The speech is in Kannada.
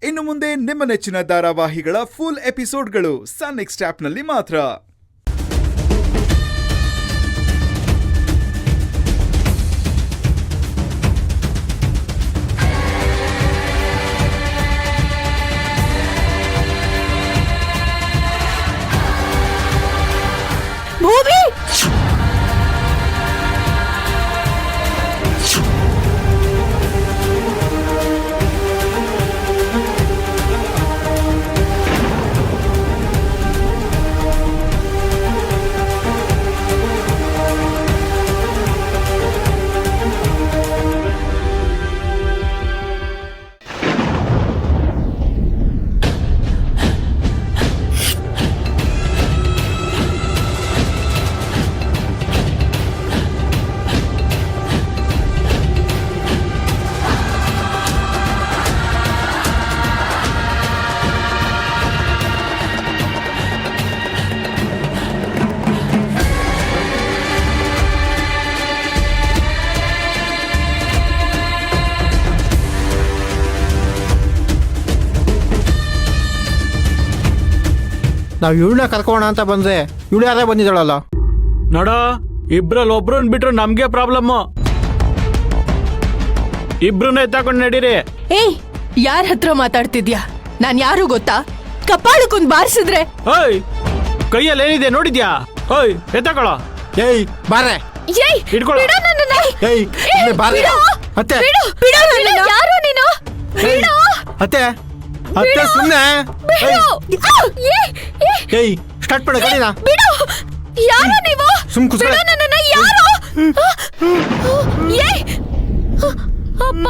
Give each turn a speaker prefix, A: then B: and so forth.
A: ಇನ್ನು ಮುಂದೆ ನಿಮ್ಮ ನೆಚ್ಚಿನ ಧಾರಾವಾಹಿಗಳ ಫುಲ್ ಎಪಿಸೋಡ್ಗಳು ಸನ್ ನೆಕ್ಸ್ಟ್ ಆಪ್ನಲ್ಲಿ ಮಾತ್ರ.
B: ಭೂಮಿ
C: ನಾವು ಇವಳನ್ನ ಕರ್ಕೋಣ ಅಂತ ಬಂದ್ರೆ ಇವಳು ಯಾರೇ ಬಂದಿದ್ದಾಳಲ್ಲ.
D: ನೋಡ, ಇಬ್ರಲ್ಲಿ ಒಬ್ರನ್ನ ಬಿಟ್ರು ನಮ್ಗೆ ಪ್ರಾಬ್ಲಮ್. ಇಬ್ರನ್ನ ಎತ್ತಾಕೊಂಡು ನಡೀರಿ.
B: ಏಯ್, ಯಾರ ಹತ್ರ ಮಾತಾಡ್ತಿದ್ಯಾ? ನಾನ್ ಯಾರು ಗೊತ್ತಾ? ಕಪಾಳಕ್ಕೊಂದ್ ಬಾರಿಸಿದ್ರೆ
D: ಓಯ್, ಕೈಯಲ್ಲಿ ಏನಿದೆ ನೋಡಿದ್ಯಾ? ಓಯ್, ಎತ್ತಾಕೊಳ್ಳ.
C: ಏಯ್ ಬಾರೆ,
B: ಏಯ್
D: ಹಿಡ್ಕೊಳ್ಳೋ.
B: ಬಿಡು ನನ್ನನ್ನ.
C: ಏಯ್ ಸುಮ್ನೆ ಬಾರೆ.
B: ಬಿಡು.
C: ಅತ್ತೆ
B: ಬಿಡು, ಬಿಡು ನನ್ನನ್ನ. ಯಾರು ನೀನು?
C: ಏಯ್,
B: ಬಿಡು.
C: ಅತ್ತೆ ಅತ್ತೆ ಸುಮ್ನೆ.
B: ಬಿಡು. ಏಯ್, ಏಯ್,
C: ಏಯ್ ಸ್ಟಾರ್ಟ್ ಮಾಡು ಗಾಡಿನ.
B: ಬಿಡು. ಯಾರು ನೀವು?
C: ಸುಮ್ ಕೂತ್ಕೊಳ್ಳಿ.
B: ಬಿಡು ನನ್ನನ್ನ. ಯಾರು? ಏಯ್, ಅಮ್ಮ.